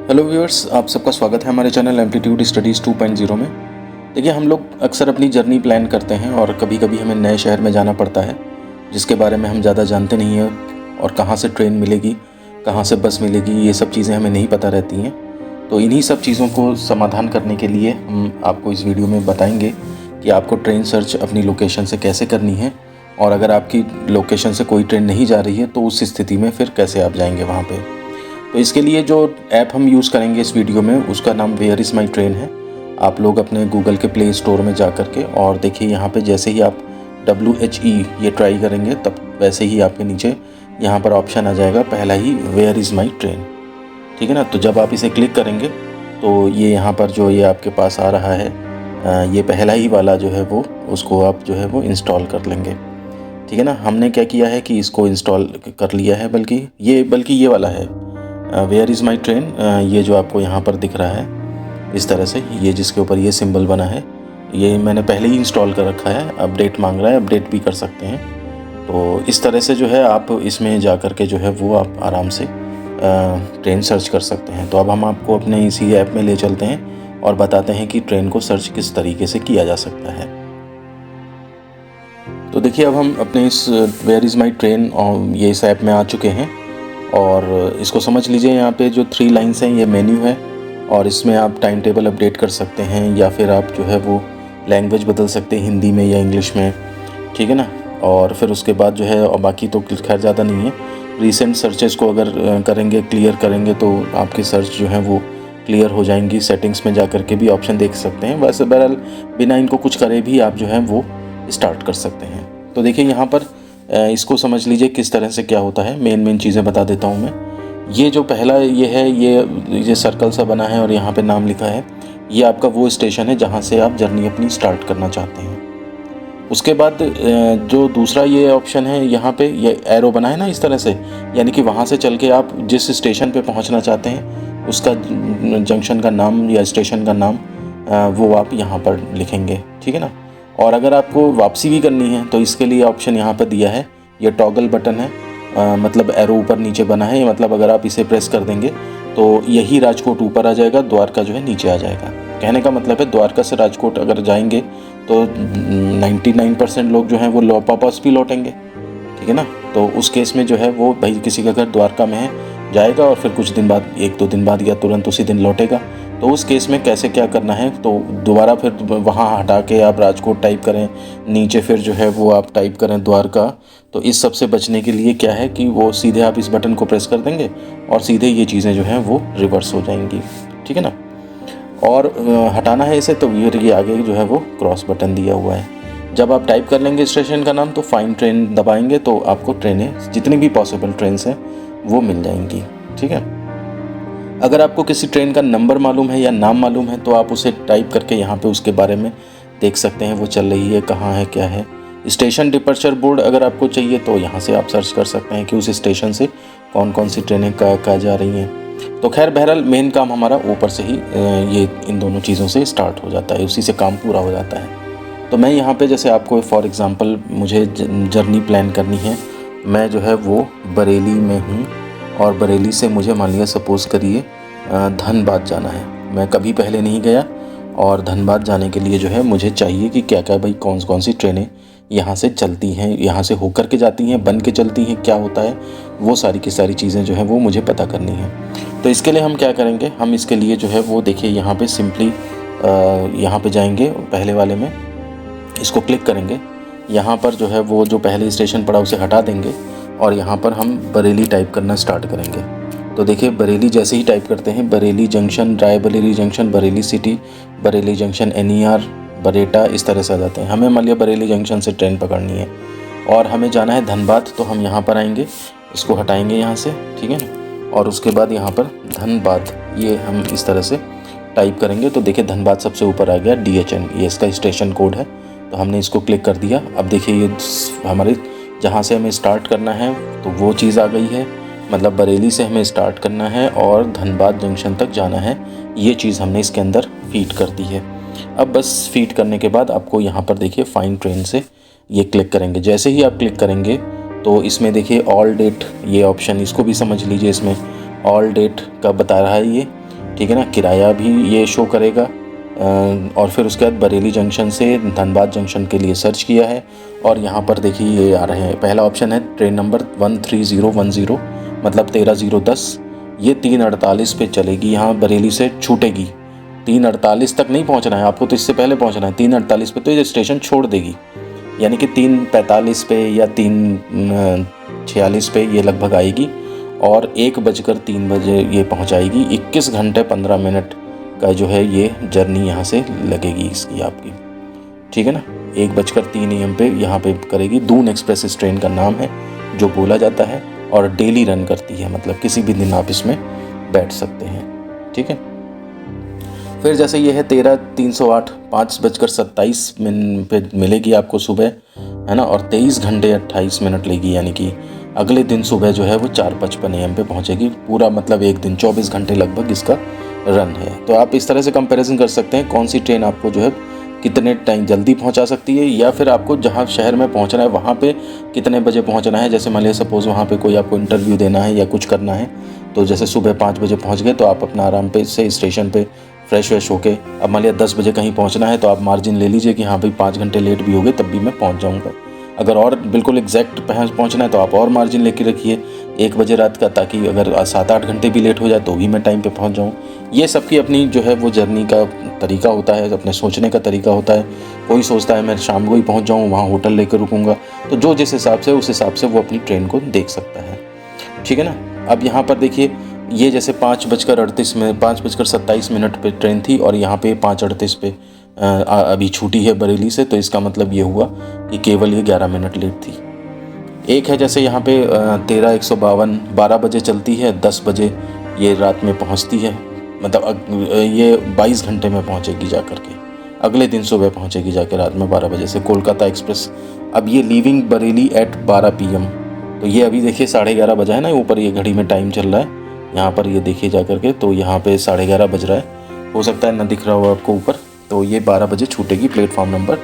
Hello viewers, आप सबका स्वागत है हमारे चैनल एम्पलीट्यूड स्टडीज़ 2.0 में। देखिए, हम लोग अक्सर अपनी जर्नी प्लान करते हैं और कभी कभी हमें नए शहर में जाना पड़ता है जिसके बारे में हम ज़्यादा जानते नहीं हैं, और कहाँ से ट्रेन मिलेगी, कहाँ से बस मिलेगी, ये सब चीज़ें हमें नहीं पता रहती हैं। तो इन्हीं सब चीज़ों को समाधान करने के लिए हम आपको इस वीडियो में बताएंगे कि आपको ट्रेन सर्च अपनी लोकेशन से कैसे करनी है, और अगर आपकी लोकेशन से कोई ट्रेन नहीं जा रही है तो उस स्थिति में फिर कैसे आप जाएंगे वहाँ पे। तो इसके लिए जो ऐप हम यूज़ करेंगे इस वीडियो में, उसका नाम वेयर इज़ माई ट्रेन है। आप लोग अपने गूगल के प्ले स्टोर में जा कर के और देखिए, यहाँ पे जैसे ही आप WHE ये ट्राई करेंगे तब वैसे ही आपके नीचे यहाँ पर ऑप्शन आ जाएगा पहला ही, वेयर इज़ माई ट्रेन। ठीक है ना। तो जब आप इसे क्लिक करेंगे तो ये यहाँ पर जो ये आपके पास आ रहा है, ये पहला ही वाला जो है वो, उसको आप जो है वो इंस्टॉल कर लेंगे। ठीक है ना। हमने क्या किया है कि इसको इंस्टॉल कर लिया है, बल्कि ये वाला है वेयर इज़ माई ट्रेन। ये जो आपको यहाँ पर दिख रहा है इस तरह से, ये जिसके ऊपर ये सिंबल बना है, ये मैंने पहले ही इंस्टॉल कर रखा है। अपडेट मांग रहा है, अपडेट भी कर सकते हैं। तो इस तरह से जो है आप इसमें जा कर के जो है वो आप आराम से ट्रेन सर्च कर सकते हैं। तो अब हम आपको अपने इसी ऐप में ले चलते हैं और बताते हैं कि ट्रेन को सर्च किस तरीके से किया जा सकता है। तो देखिए, अब हम अपने इस वेयर इज़ माई ट्रेन ये इस ऐप में आ चुके हैं, और इसको समझ लीजिए। यहाँ पे जो 3 लाइन्स हैं ये मेन्यू है, और इसमें आप टाइम टेबल अपडेट कर सकते हैं, या फिर आप जो है वो लैंग्वेज बदल सकते हैं, हिंदी में या इंग्लिश में। ठीक है ना। और फिर उसके बाद जो है, और बाकी तो खैर ज़्यादा नहीं है। रीसेंट सर्चेस को अगर करेंगे, क्लियर करेंगे, तो आपकी सर्च जो है वो क्लियर हो जाएंगी। सेटिंग्स में जा कर के भी ऑप्शन देख सकते हैं। वैसे बहरहाल बिना इनको कुछ करे भी आप जो है वो स्टार्ट कर सकते हैं। तो देखिए, यहाँ पर इसको समझ लीजिए किस तरह से क्या होता है। मेन चीज़ें बता देता हूँ मैं। ये जो पहला ये है, ये सर्कल सा बना है और यहाँ पे नाम लिखा है, ये आपका वो स्टेशन है जहाँ से आप जर्नी अपनी स्टार्ट करना चाहते हैं। उसके बाद जो दूसरा ये ऑप्शन है, यहाँ पे ये एरो बना है ना इस तरह से, यानी कि वहाँ से चल के आप जिस स्टेशन पे पहुँचना चाहते हैं उसका जंक्शन का नाम या स्टेशन का नाम वो आप यहाँ पर लिखेंगे। ठीक है ना। और अगर आपको वापसी भी करनी है तो इसके लिए ऑप्शन यहाँ पर दिया है, ये टॉगल बटन है, मतलब एरो ऊपर नीचे बना है। मतलब अगर आप इसे प्रेस कर देंगे तो यही राजकोट ऊपर आ जाएगा, द्वारका जो है नीचे आ जाएगा। कहने का मतलब है, द्वारका से राजकोट अगर जाएंगे तो 99% लोग जो हैं वो वापस भी लौटेंगे। ठीक है ना। तो उस केस में जो है वो, भाई किसी का घर द्वारका में है, जाएगा और फिर कुछ दिन बाद, 1-2 दिन बाद या तुरंत उसी दिन लौटेगा। तो उस केस में कैसे क्या करना है, तो दोबारा फिर वहाँ हटा के आप राजकोट टाइप करें, नीचे फिर जो है वो आप टाइप करें द्वारका। तो इस सब से बचने के लिए क्या है कि वो सीधे आप इस बटन को प्रेस कर देंगे और सीधे ये चीज़ें जो हैं वो रिवर्स हो जाएंगी। ठीक है ना। और हटाना है इसे, तो ये आगे जो है वो क्रॉस बटन दिया हुआ है। जब आप टाइप कर लेंगे स्टेशन का नाम, तो फाइंड ट्रेन दबाएंगे तो आपको ट्रेनें, जितनी भी पॉसिबल ट्रेन्स हैं वो मिल जाएंगी। ठीक है। अगर आपको किसी ट्रेन का नंबर मालूम है या नाम मालूम है तो आप उसे टाइप करके यहाँ पे उसके बारे में देख सकते हैं, वो चल रही है, कहाँ है, क्या है। स्टेशन डिपर्चर बोर्ड अगर आपको चाहिए तो यहाँ से आप सर्च कर सकते हैं कि उस स्टेशन से कौन कौन सी ट्रेनें कहाँ जा रही हैं। तो खैर बहरहाल मेन काम हमारा ऊपर से ही ये इन दोनों चीज़ों से स्टार्ट हो जाता है, उसी से काम पूरा हो जाता है। तो मैं यहाँ पे जैसे आपको फॉर एग्ज़ाम्पल मुझे जर्नी प्लान करनी है, मैं जो है वो बरेली में हूँ, और बरेली से मुझे मान लिया सपोज़ करिए धनबाद जाना है। मैं कभी पहले नहीं गया, और धनबाद जाने के लिए जो है मुझे चाहिए कि क्या क्या, भाई कौन कौन सी ट्रेनें यहाँ से चलती हैं, यहाँ से होकर के जाती हैं, बन के चलती हैं, क्या होता है, वो सारी की सारी चीज़ें जो हैं वो मुझे पता करनी है। तो इसके लिए हम क्या करेंगे, हम इसके लिए जो है वो देखिए यहाँ पे सिंपली यहाँ पे जाएंगे, पहले वाले में इसको क्लिक करेंगे। यहाँ पर जो है वो जो पहले स्टेशन पड़ा उसे हटा देंगे, और यहाँ पर हम बरेली टाइप करना स्टार्ट करेंगे। तो देखिए, बरेली जैसे ही टाइप करते हैं, Bareilly junction, Raebareli junction, Bareilly city, Bareilly junction, NER, Bareta, इस तरह से आ जाते हैं। हमें मान लिया बरेली जंक्शन से ट्रेन पकड़नी है और हमें जाना है धनबाद, तो हम यहाँ पर आएंगे, इसको हटाएंगे यहाँ से। ठीक है ना। और उसके बाद यहाँ पर धनबाद, ये हम इस तरह से टाइप करेंगे तो देखिए धनबाद सबसे ऊपर आ गया, DHN, ये इसका स्टेशन कोड है। तो हमने इसको क्लिक कर दिया। अब देखिए ये हमारे जहाँ से हमें स्टार्ट करना है तो वो चीज़ आ गई है, मतलब बरेली से हमें स्टार्ट करना है और धनबाद जंक्शन तक जाना है, ये चीज़ हमने इसके अंदर फीड कर दी है। अब बस फीड करने के बाद आपको यहाँ पर देखिए फाइंड ट्रेन से ये क्लिक करेंगे। जैसे ही आप क्लिक करेंगे तो इसमें देखिए ऑल डेट, ये ऑप्शन, इसको भी समझ लीजिए, इसमें ऑल डेट का बता रहा है ये। ठीक है ना, किराया भी ये शो करेगा। और फिर उसके बाद बरेली जंक्शन से धनबाद जंक्शन के लिए सर्च किया है और यहाँ पर देखिए ये आ रहे हैं। पहला ऑप्शन है ट्रेन नंबर 13010, मतलब 13010। ये 3:48 पे चलेगी, यहाँ बरेली से छूटेगी। 3:48 तक नहीं पहुँचना है आपको, तो इससे पहले पहुँचना है। 3:48 पे तो ये स्टेशन छोड़ देगी, यानी कि 3:45 पे या 3:46 पे ये लगभग आएगी और 1:03 ये पहुंचाएगी। 21 घंटे 15 मिनट का जो है ये जर्नी यहाँ से लगेगी इसकी आपकी, ठीक है ना। 1:03 AM पे यहाँ पे करेगी। दून एक्सप्रेस इस ट्रेन का नाम है जो बोला जाता है और डेली रन करती है, मतलब किसी भी दिन आप इसमें बैठ सकते हैं, ठीक है। फिर जैसे ये है 13-308, 5:27 पे मिलेगी आपको सुबह, है ना, और 23 घंटे 28 मिनट लेगी, यानी कि अगले दिन सुबह जो है वो 4:55 AM पे पहुंचेगी। पूरा मतलब एक दिन 24 घंटे लगभग इसका रन है। तो आप इस तरह से कंपैरिजन कर सकते हैं कौन सी ट्रेन आपको जो है कितने टाइम जल्दी पहुंचा सकती है, या फिर आपको जहां शहर में पहुंचना है वहां पे कितने बजे पहुंचना है। जैसे मान लिया सपोज़ वहां पे कोई आपको इंटरव्यू देना है या कुछ करना है, तो जैसे सुबह 5 बजे पहुंच गए तो आप अपना आराम पे से स्टेशन पे फ्रेश व्रेश होके, अब मान लिया 10 बजे कहीं पहुंचना है तो आप मार्जिन ले लीजिए कि हाँ भाई 5 घंटे लेट भी हो गए तब भी मैं पहुंच जाऊंगा। अगर और बिल्कुल एग्जैक्ट पहुंचना है तो आप और मार्जिन लेके रखिए 1 बजे रात का, ताकि अगर 7-8 घंटे भी लेट हो जाए तो भी मैं टाइम पे पहुंच जाऊं। ये सबकी अपनी जो है वो जर्नी का तरीका होता है, अपने सोचने का तरीका होता है। कोई सोचता है मैं शाम को ही पहुंच जाऊं, वहाँ होटल लेकर रुकूंगा, तो जो जिस हिसाब से उस हिसाब से वो अपनी ट्रेन को देख सकता है, ठीक है ना। अब यहाँ पर देखिए ये जैसे 5:27 पे ट्रेन थी और यहाँ पे 5:38 पे अभी छूटी है बरेली से, तो इसका मतलब ये हुआ कि केवल ये 11 मिनट लेट थी। एक है जैसे यहाँ पे 13:152, 12 बजे चलती है, 10 बजे ये रात में पहुँचती है, मतलब ये 22 घंटे में पहुँचेगी जा कर के, अगले दिन सुबह पहुँचेगी जाके रात में 12 बजे से। कोलकाता एक्सप्रेस, अब ये लीविंग बरेली एट 12 PM, तो ये अभी देखिए 11:30 बजा है ना, ऊपर ये घड़ी में टाइम चल रहा है, यहाँ पर ये देखिए जा कर के, तो यहाँ पे 11:30 बज रहा है, हो सकता है ना दिख रहा हो आपको ऊपर। तो ये 12 बजे छूटेगी प्लेटफॉर्म नंबर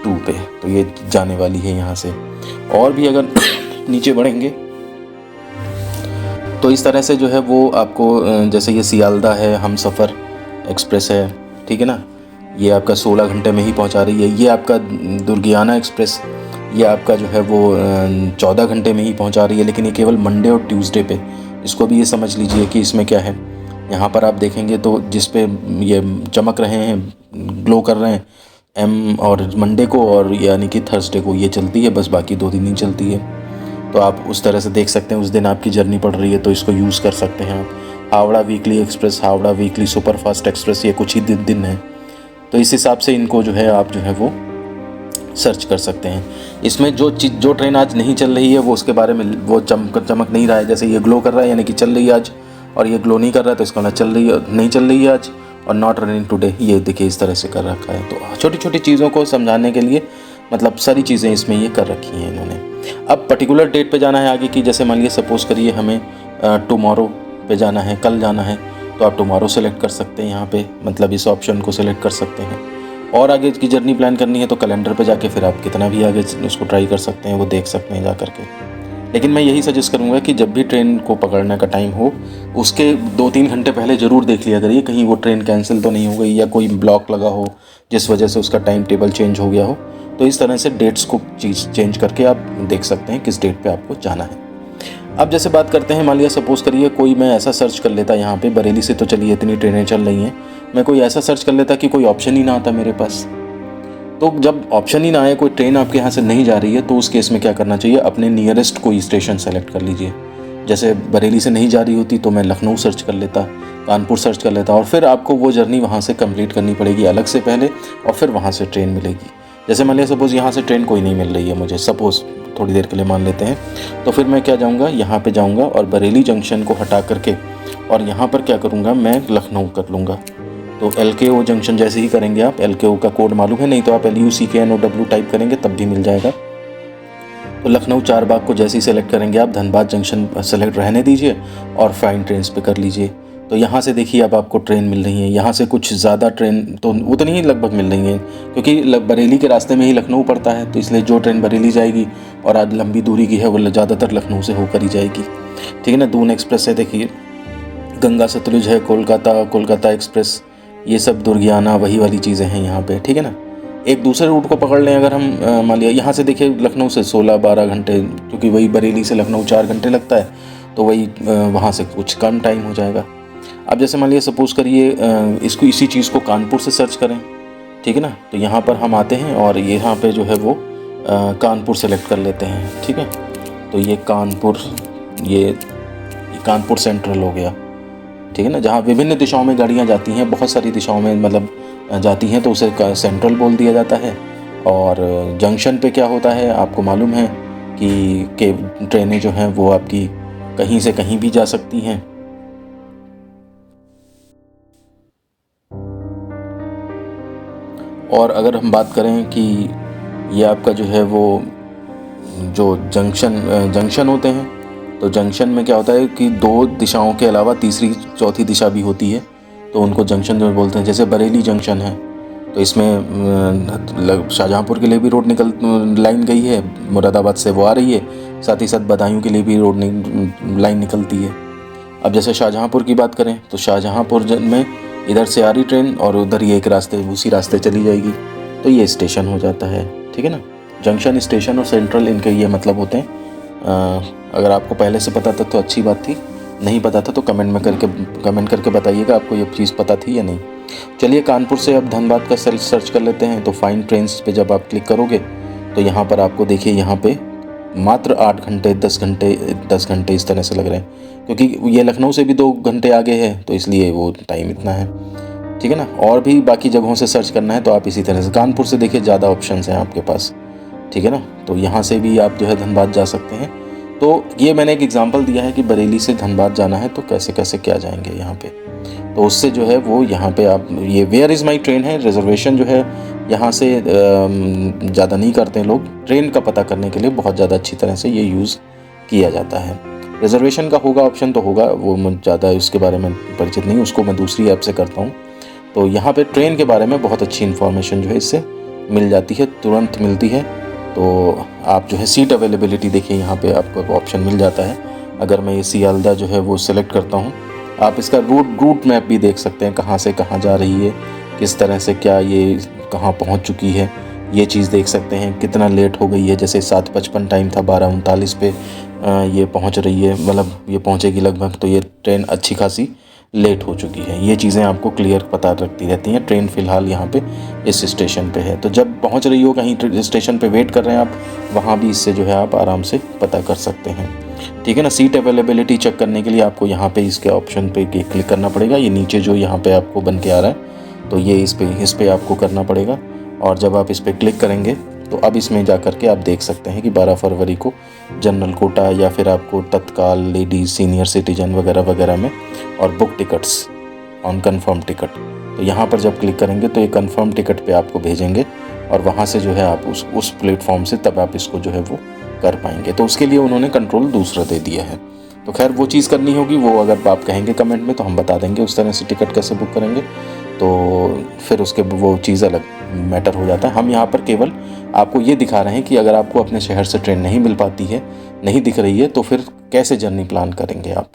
2 पे, तो ये जाने वाली है यहाँ से। और भी अगर नीचे बढ़ेंगे तो इस तरह से जो है वो आपको जैसे ये सियालदा है, हमसफ़र एक्सप्रेस है, ठीक है ना, ये आपका 16 घंटे में ही पहुँचा रही है। ये आपका दुर्गियाना एक्सप्रेस, ये आपका जो है वो 14 घंटे में ही पहुँचा रही है, लेकिन ये केवल मंडे और ट्यूसडे पे। इसको भी ये समझ लीजिए कि इसमें क्या है। यहाँ पर आप देखेंगे तो जिस पे ये चमक रहे हैं, ग्लो कर रहे हैं M, और मंडे को और यानी कि थर्सडे को ये चलती है, बस बाकी 2 दिन नहीं चलती है। तो आप उस तरह से देख सकते हैं, उस दिन आपकी जर्नी पड़ रही है तो इसको यूज़ कर सकते हैं आप। Howrah weekly express, Howrah weekly superfast express, ये कुछ ही दिन है, तो इस हिसाब से इनको जो है आप जो है वो सर्च कर सकते हैं। इसमें जो ट्रेन आज नहीं चल रही है वो उसके बारे में वो चमक नहीं रहा है। जैसे ये ग्लो कर रहा है यानी कि चल रही है आज, और ये ग्लो नहीं कर रहा है तो इसका मतलब नहीं चल रही है आज, और नॉट रनिंग टुडे, ये देखिए इस तरह से कर रखा है। तो छोटी छोटी चीज़ों को समझाने के लिए मतलब सारी चीज़ें इसमें ये कर रखी हैं इन्होंने। अब पर्टिकुलर डेट पे जाना है आगे की, जैसे मान लीजिए सपोज़ करिए हमें टुमारो पे जाना है, कल जाना है, तो आप टुमारो सेलेक्ट कर सकते हैं यहाँ पे, मतलब इस ऑप्शन को सेलेक्ट कर सकते हैं। और आगे की जर्नी प्लान करनी है तो कैलेंडर पे जाके फिर आप कितना भी आगे उसको ट्राई कर सकते हैं, वो देख सकते हैं जा करके। लेकिन मैं यही सजेस्ट करूँगा कि जब भी ट्रेन को पकड़ने का टाइम हो उसके 2-3 घंटे पहले ज़रूर देख लिया करिए कहीं वो ट्रेन कैंसिल तो नहीं हो गई या कोई ब्लॉक लगा हो जिस वजह से उसका टाइम टेबल चेंज हो गया हो। तो इस तरह से डेट्स को चेंज करके आप देख सकते हैं किस डेट पे आपको जाना है। अब जैसे बात करते हैं, मान लिया सपोज़ करिए कोई मैं ऐसा सर्च कर लेता यहाँ पे, बरेली से तो चलिए इतनी ट्रेनें चल रही हैं, मैं कोई ऐसा सर्च कर लेता कि कोई ऑप्शन ही ना आता मेरे पास। तो जब ऑप्शन ही ना आए, कोई ट्रेन आपके यहाँ से नहीं जा रही है, तो उस केस में क्या करना चाहिए, अपने नियरेस्ट कोई स्टेशन सेलेक्ट कर लीजिए। जैसे बरेली से नहीं जा रही होती तो मैं लखनऊ सर्च कर लेता, कानपुर सर्च कर लेता, और फिर आपको वो जर्नी वहाँ से कंप्लीट करनी पड़ेगी अलग से पहले, और फिर वहाँ से ट्रेन मिलेगी। जैसे मान लिया सपोज़ यहाँ से ट्रेन कोई नहीं मिल रही है मुझे, सपोज़ थोड़ी देर के लिए मान लेते हैं, तो फिर मैं क्या जाऊँगा, यहाँ पे जाऊँगा और बरेली जंक्शन को हटा करके और यहाँ पर क्या करूँगा, मैं लखनऊ कर लूँगा। तो LKO जंक्शन जैसे ही करेंगे आप, LKO का कोड मालूम है, नहीं तो आप LUCKNOW टाइप करेंगे तब भी मिल जाएगा। तो लखनऊ चारबाग को जैसे ही सेलेक्ट करेंगे आप, धनबाद जंक्शन सेलेक्ट रहने दीजिए और फाइन ट्रेन्स पे कर लीजिए। तो यहाँ से देखिए अब आपको ट्रेन मिल रही है, यहाँ से कुछ ज़्यादा ट्रेन तो उतनी ही लगभग मिल रही हैं, क्योंकि बरेली के रास्ते में ही लखनऊ पड़ता है, तो इसलिए जो ट्रेन बरेली जाएगी और आज लंबी दूरी की है वो ज़्यादातर लखनऊ से होकर ही जाएगी, ठीक है ना। दून एक्सप्रेस है, देखिए गंगा सतलुज है, कोलकाता एक्सप्रेस, ये सब दुर्गियाना वही वाली चीज़ें हैं यहाँ पे, ठीक है ना। एक दूसरे रूट को पकड़ लें अगर हम, मान लिया यहाँ से देखिए लखनऊ से 16-12 घंटे, क्योंकि वही बरेली से लखनऊ 4 घंटे लगता है, तो वही वहाँ से कुछ कम टाइम हो जाएगा। अब जैसे मान लिया सपोज़ करिए इसको, इसी चीज़ को कानपुर से सर्च करें, ठीक है ना। तो यहाँ पर हम आते हैं और यहाँ पे जो है वो कानपुर सेलेक्ट कर लेते हैं, ठीक है। तो ये कानपुर सेंट्रल हो गया, ठीक है ना, जहाँ विभिन्न दिशाओं में गाड़ियाँ जाती हैं, बहुत सारी दिशाओं में मतलब जाती हैं, तो उसे सेंट्रल बोल दिया जाता है। और जंक्शन पे क्या होता है आपको मालूम है कि ट्रेनें जो हैं वो आपकी कहीं से कहीं भी जा सकती हैं। और अगर हम बात करें कि ये आपका जो है वो जो जंक्शन होते हैं, तो जंक्शन में क्या होता है कि 2 दिशाओं के अलावा तीसरी चौथी दिशा भी होती है, तो उनको जंक्शन जो बोलते हैं। जैसे बरेली जंक्शन है, तो इसमें शाहजहाँपुर के लिए भी लाइन गई है, मुरादाबाद से वो आ रही है, साथ ही साथ बदायूं के लिए भी लाइन निकलती है। अब जैसे शाहजहाँपुर की बात करें तो शाहजहाँपुर में इधर से आ रही ट्रेन और उधर ही एक रास्ते, उसी रास्ते चली जाएगी, तो ये स्टेशन हो जाता है, ठीक है ना। जंक्शन, स्टेशन और सेंट्रल, इनके ये मतलब होते हैं। अगर आपको पहले से पता था तो अच्छी बात थी, नहीं पता था तो कमेंट करके बताइएगा आपको ये चीज़ पता थी या नहीं। चलिए कानपुर से अब धनबाद का सर्च कर लेते हैं। तो फाइंड ट्रेन्स पे जब आप क्लिक करोगे तो यहाँ पर आपको देखिए, यहाँ पे मात्र 8 घंटे 10 घंटे इस तरह से लग रहे हैं, क्योंकि ये लखनऊ से भी 2 घंटे आगे है, तो इसलिए वो टाइम इतना है, ठीक है ना। और भी बाकी जगहों से सर्च करना है तो आप इसी तरह से, कानपुर से देखिए ज़्यादा ऑप्शंस हैं आपके पास, ठीक है ना। तो यहाँ से भी आप जो है धनबाद जा सकते हैं। तो ये मैंने एक एग्जांपल दिया है कि बरेली से धनबाद जाना है तो कैसे कैसे क्या जाएंगे यहाँ पे। तो उससे जो है वो यहाँ पे आप, ये वेयर इज़ माई ट्रेन है, रिजर्वेशन जो है यहाँ से ज़्यादा नहीं करते हैं लोग। ट्रेन का पता करने के लिए बहुत ज़्यादा अच्छी तरह से ये यूज़ किया जाता है। रिजर्वेशन का होगा ऑप्शन तो होगा, वो मैं ज़्यादा उसके बारे में परिचित नहीं, उसको मैं दूसरी ऐप से करता हूँ। तो यहाँ पे ट्रेन के बारे में बहुत अच्छी इन्फॉर्मेशन जो है इससे मिल जाती है, तुरंत मिलती है। तो आप जो है सीट अवेलेबिलिटी देखिए, यहाँ पे आपको ऑप्शन मिल जाता है। अगर मैं ये सियालदा जो है वो सिलेक्ट करता हूँ, आप इसका रूट मैप भी देख सकते हैं, कहाँ से कहाँ जा रही है, किस तरह से क्या ये कहाँ पहुँच चुकी है, ये चीज़ देख सकते हैं। कितना लेट हो गई है, जैसे 7:55 टाइम था, 12:39 पे ये पहुँच रही है, मतलब ये पहुँचेगी लगभग, तो ये ट्रेन अच्छी खासी लेट हो चुकी है। ये चीज़ें आपको क्लियर पता लगती रहती हैं। ट्रेन फ़िलहाल यहाँ पे इस स्टेशन पे है, तो जब पहुँच रही हो कहीं स्टेशन पे वेट कर रहे हैं आप, वहाँ भी इससे जो है आप आराम से पता कर सकते हैं, ठीक है ना। सीट अवेलेबिलिटी चेक करने के लिए आपको यहाँ पे इसके ऑप्शन पे क्लिक करना पड़ेगा। ये नीचे जो यहाँ पे आपको बन के आ रहा है, तो ये इस पे आपको करना पड़ेगा। और जब आप इस पर क्लिक करेंगे तो अब इसमें जा कर के आप देख सकते हैं कि 12 फरवरी को जनरल कोटा या फिर आपको तत्काल, लेडीज़, सीनियर सिटीजन वगैरह वगैरह में, और book tickets on confirm ticket. तो यहाँ पर जब क्लिक करेंगे तो ये कंफर्म टिकट पे आपको भेजेंगे और वहाँ से जो है आप उस प्लेटफॉर्म से तब आप इसको जो है वो कर पाएंगे। तो उसके लिए उन्होंने कंट्रोल दूसरा दे दिया है। तो खैर वो चीज़ करनी होगी, वो अगर आप कहेंगे कमेंट में तो हम बता देंगे उस तरह से टिकट कैसे बुक करेंगे। तो फिर उसके वो चीज़ अलग मैटर हो जाता है। हम यहाँ पर केवल आपको ये दिखा रहे हैं कि अगर आपको अपने शहर से ट्रेन नहीं मिल पाती है, नहीं दिख रही है, तो फिर कैसे जर्नी प्लान करेंगे आप,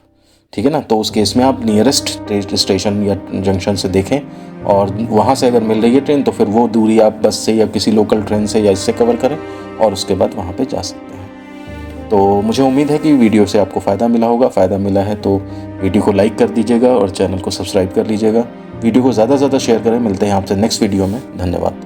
ठीक है ना। तो उस केस में आप नियरेस्ट स्टेशन या जंक्शन से देखें, और वहाँ से अगर मिल रही है ट्रेन तो फिर वो दूरी आप बस से या किसी लोकल ट्रेन से या इससे कवर करें और उसके बाद वहाँ पे जा सकते हैं। तो मुझे उम्मीद है कि वीडियो से आपको फ़ायदा मिला होगा। फ़ायदा मिला है तो वीडियो को लाइक कर दीजिएगा और चैनल को सब्सक्राइब कर लीजिएगा। वीडियो को ज़्यादा से ज़्यादा शेयर करें। मिलते हैं आपसे नेक्स्ट वीडियो में। धन्यवाद।